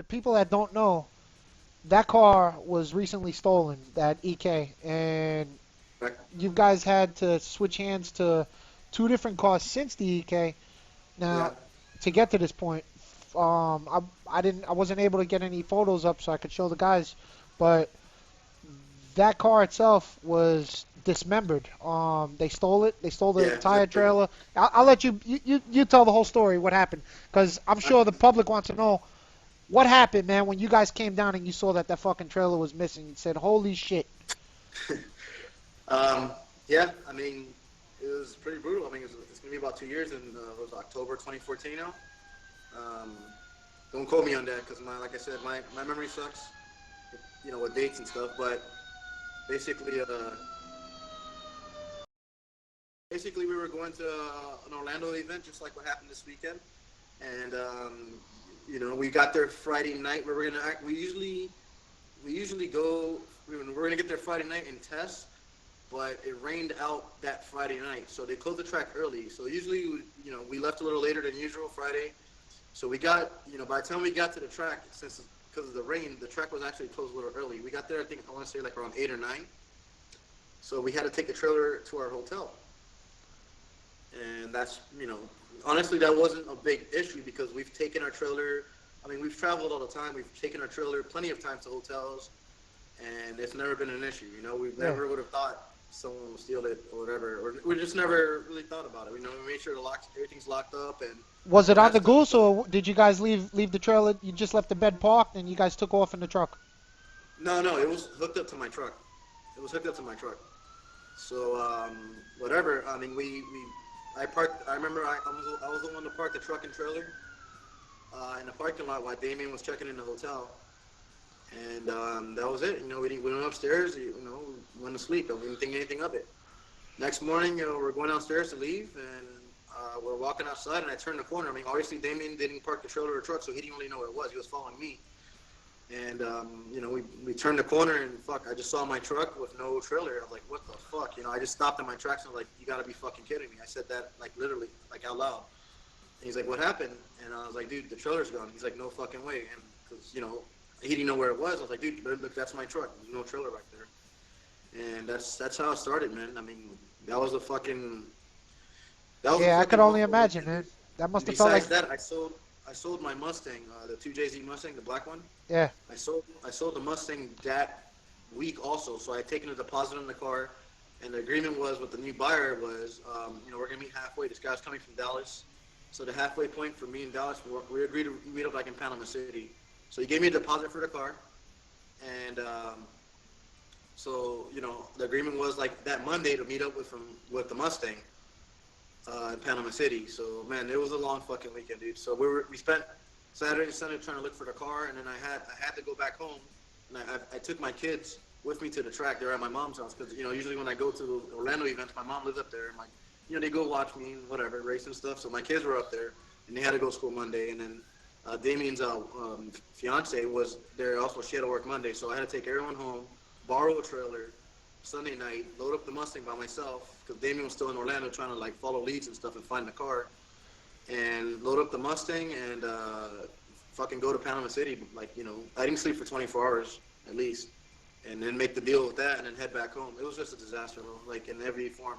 people that don't know, that car was recently stolen, that EK, and Correct. you guys had to switch hands to two different cars since the EK. Yeah. Now, to get to this point, I wasn't able to get any photos up so I could show the guys, but that car itself was dismembered. They stole it. They stole the Yeah, entire trailer. I'll let you tell the whole story, what happened, because I'm sure the public wants to know what happened, man, when you guys came down and you saw that that fucking trailer was missing. You said, "Holy shit!" um, yeah, I mean, it was pretty brutal. I mean, it's going to be about 2 years in it was October 2014 now. Um, don't quote me on that because, like I said, my memory sucks, with dates and stuff. But basically, basically we were going to an Orlando event, just like what happened this weekend. And, we got there Friday night. Where we're going to act. We usually go. We're going to get there Friday night and test. But it rained out that Friday night, so they closed the track early. So usually, we left a little later than usual Friday. So we got, by the time we got to the track, since because of the rain, the track was actually closed a little early. We got there, I want to say like around 8 or 9. So we had to take the trailer to our hotel, and that's, honestly, that wasn't a big issue because we've taken our trailer. I mean, we've traveled all the time. We've taken our trailer plenty of times to hotels, and it's never been an issue. We've Yeah. never would have thought someone will steal it or whatever, or we just never really thought about it. We made sure everything's locked up and Was it all on that the stuff. goose, But or did you guys leave the trailer? You just left the bed parked and you guys took off in the truck? no, it was hooked up to my truck. It was hooked up to my truck. So whatever. I mean, I parked. I remember I was the one to park the truck and trailer in the parking lot while Damien was checking in the hotel, and that was it. We went upstairs. We went to sleep. We didn't think anything of it. Next morning, we're going downstairs to leave, and we're walking outside, and I turned the corner. I mean, obviously, Damien didn't park the trailer or truck, so he didn't really know what it was. He was following me. And, we turned the corner, and fuck, I just saw my truck with no trailer. I was like, what the fuck? I just stopped in my tracks, and I was like, you gotta be fucking kidding me. I said that, like, literally, like, out loud. And he's like, what happened? And I was like, dude, the trailer's gone. He's like, no fucking way. And, because, he didn't know where it was. I was like, dude, look, that's my truck. There's no trailer right there. And that's how it started, man. I mean, that was a fucking that was a Yeah, I could fucking only awful imagine, weekend, man. dude. That must And have felt like, besides that, I sold my Mustang, the 2JZ Mustang, the black one. yeah. I sold the Mustang that week also. So I had taken a deposit on the car, and the agreement was with the new buyer was, we're gonna meet halfway. This guy's coming from Dallas, so the halfway point for me and Dallas, we agreed to meet up like in Panama City. So he gave me a deposit for the car, and so the agreement was like that Monday to meet up with the Mustang in Panama City. So man, it was a long fucking weekend, dude. So we spent Saturday and Sunday trying to look for the car, and then I had to go back home, and I took my kids with me to the track. They're at my mom's house because usually when I go to Orlando events, my mom lives up there, and they go watch me and whatever race and stuff. So my kids were up there, and they had to go to school Monday, and then Damien's fiance was there also. She had to work Monday, so I had to take everyone home, borrow a trailer Sunday night, load up the Mustang by myself because Damien was still in Orlando trying to like follow leads and stuff and find the car, and load up the Mustang and fucking go to Panama City. Like I didn't sleep for 24 hours at least, and then make the deal with that and then head back home. It was just a disaster, bro. Like in every form,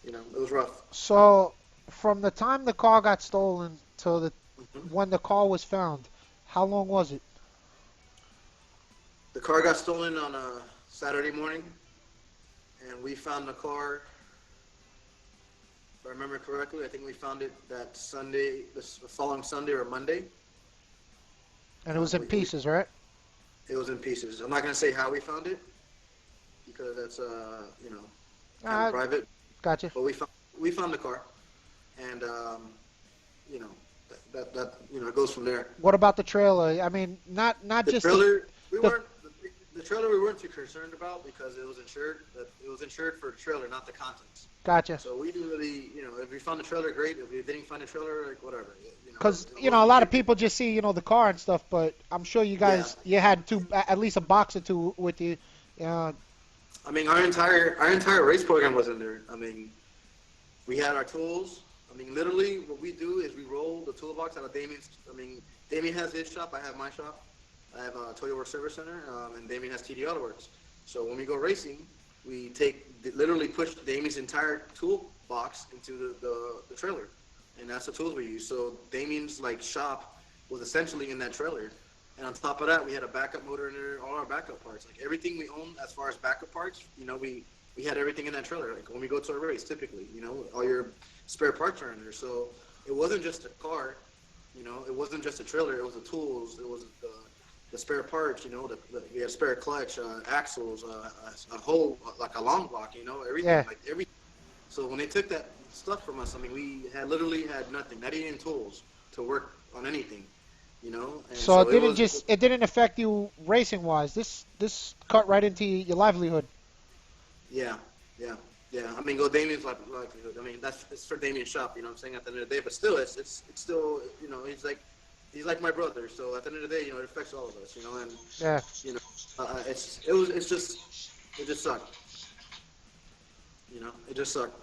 it was rough. So, from the time the car got stolen till the hmm when the car was found, how long was it? The car got stolen on a Saturday morning, and we found the car. If I remember correctly, I think we found it that Sunday, the following Sunday or Monday. And it was in We pieces, right? It was in pieces. I'm not gonna say how we found it because that's kind of Uh, private. gotcha. But we found the car, and you know that it goes from there. What about the trailer? I mean, not The just the trailer we the weren't the trailer we weren't too concerned about because it was insured. It was insured for the trailer, not the contents. gotcha. So we didn't really, if we found the trailer, great. If we didn't find the trailer, like whatever. Because It wasn't a a lot of big deal. people just see the car and stuff, but I'm sure Yeah. you had at least a box or two with you. I mean, our entire race program was in there. I mean, we had our tools. I mean, literally, what we do is we roll the toolbox out of Damien's. I mean, Damien has his shop. I have my shop. I have a ToyoWorks Service Center, and Damien has TDautowerkes. So when we go racing, we literally push Damien's entire toolbox into the trailer, and that's the tools we use. So Damien's like shop was essentially in that trailer, and on top of that, we had a backup motor in there, all our backup parts, like everything we own as far as backup parts. You know, we had everything in that trailer. Like when we go to a race, typically, you know, all your spare parts are in there. So it wasn't just a car, you know, it wasn't just a trailer. It was the tools, it was the spare parts, you know, we had spare clutch, axles, a whole, like a long block, you know, everything, Yeah. like everything. So when they took that stuff from us, I mean, we literally had nothing, not even tools to work on anything, you know. And So so it didn't affect you racing wise. This cut right into your livelihood. yeah, yeah, yeah. I mean, go Damien's livelihood. I mean, it's for Damien's shop, you know what I'm saying, at the end of the day. But still, it's still, you know, he's like my brother. So at the end of the day, you know, it affects all of us, you know. And Yeah. you know, it just sucked, you know, it just sucked.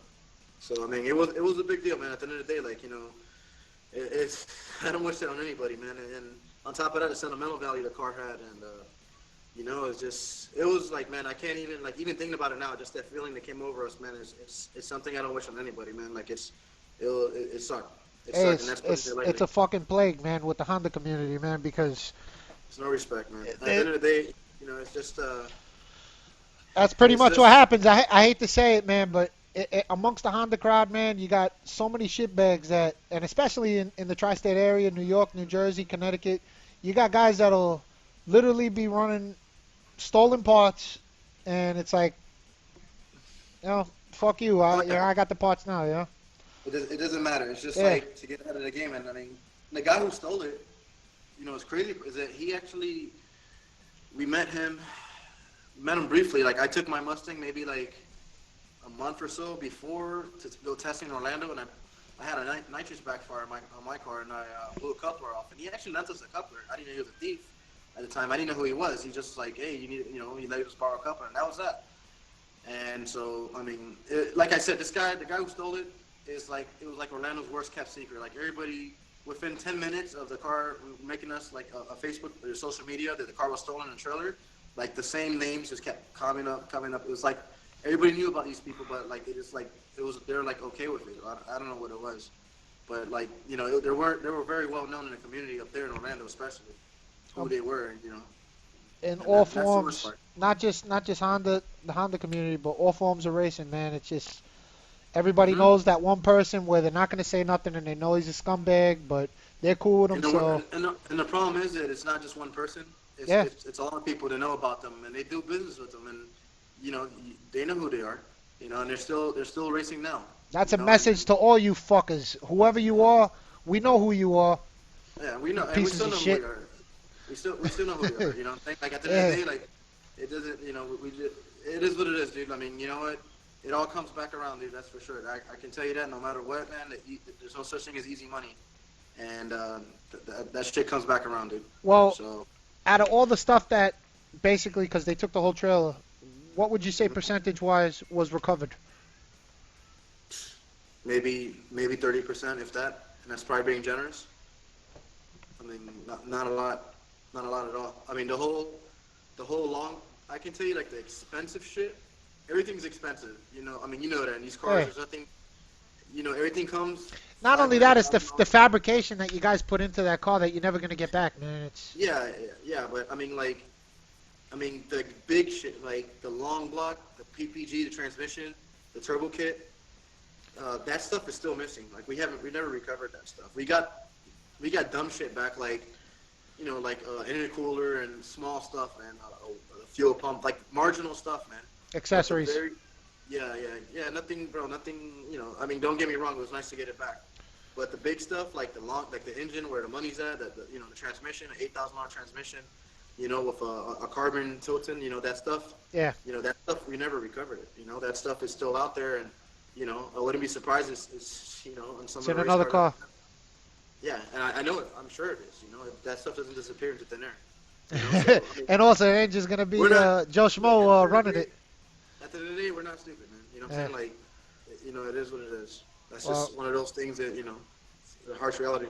So I mean, it was a big deal, man. At the end of the day, like, you know, it's I don't wish that on anybody, man. And on top of that, the sentimental value the car had, and you know, it was like, man, I can't even, like, even thinking about it now, just that feeling that came over us, man, it's something I don't wish on anybody, man. Like, it sucked. It Hey, sucked, and that's putting it lightly. it's a fucking plague, man, with the Honda community, man, because There's no respect, man. At the end of the day, you know, it's just, that's pretty it's much what just, happens. I hate to say it, man, but amongst the Honda crowd, man, you got so many shitbags that, and especially in the tri-state area, New York, New Jersey, Connecticut, you got guys that'll literally be running stolen parts, and it's like, you know, fuck you. oh, You know, yeah, I got the parts now, you know? it doesn't matter. It's just Yeah. like to get out of the game, and I mean, the guy who stole it, you know, what's crazy is that he actually, we met him briefly. Like, I took my Mustang maybe like a month or so before to go testing in Orlando, and I had a nitrous backfire on my car, and I blew a coupler off. And he actually lent us a coupler. I didn't know he was a thief at the time. I didn't know who he was. He just like, hey, you know, he let us borrow a coupler, and that was that. And so, I mean, like I said, the guy who stole it it was like Orlando's worst kept secret. Like, everybody, within 10 minutes of the car making us like a Facebook or social media that the car was stolen in a trailer, like the same names just kept coming up. It was like everybody knew about these people, but like they're like okay with it. I don't know what it was, but like, you know, they were very well known in the community up there in Orlando, especially who they were, you know. In And all that's the worst forms, part. not just Honda, the Honda community, but all forms of racing, man. It's just everybody Hmm. knows that one person where they're not gonna say nothing and they know he's a scumbag, but they're cool with him. And So the problem is that it's not just one person. yeah, It's all the people that know about them, and they do business with them, and you know, they know who they are, you know, and they're still racing now, that's you a know. message to all you fuckers. Whoever you are, we know who you are. Yeah, we know, and we Pieces still of know who we shit. are. We still know who we are. You know, like at the end of Yeah. the day, like it doesn't. You know, it is what it is, dude. I mean, you know what? It all comes back around, dude. That's for sure. I can tell you that no matter what, man. There's no such thing as easy money, and that shit comes back around, dude. Well, So out of all the stuff that basically, because they took the whole trailer, what would you say mhm, percentage-wise was recovered? maybe 30%, if that, and that's probably being generous. I mean, not a lot, not a lot at all. I mean, the whole long. I can tell you, like, the expensive shit. Everything's expensive, you know. I mean, you know that in these cars, Yeah. there's nothing. You know, everything comes Not five, only ten that, it's the thousand. fabrication that you guys put into that car that you're never gonna get back, man. It's Yeah, yeah, but I mean, like, the big shit, like the long block, the PPG, the transmission, the turbo kit. That stuff is still missing. Like, we never recovered that stuff. We got dumb shit back, like, you know, like intercooler and small stuff, man. A fuel pump, like marginal stuff, man. But the accessories. very, yeah, nothing, bro, nothing. You know, I mean, don't get me wrong, it was nice to get it back. But the big stuff, like like the engine, where the money's at, you know, the transmission, an $8,000 transmission, you know, with a carbon tilting, you know, that stuff. Yeah. You know, that stuff we never recovered it. You know, that stuff is still out there, and you know, I wouldn't be surprised is you know, on some It's of in the race another cars. car. Yeah, and I know it. I'm sure it is. You know, that stuff doesn't disappear into thin air. You know, so I mean, And also, the engine's gonna be we're not. Joe Look, Schmo running it. at the end of the day, we're not stupid, man. You know what I'm Yeah. saying? Like, you know, it is what it is. That's Well, just one of those things that, you know, the harsh reality.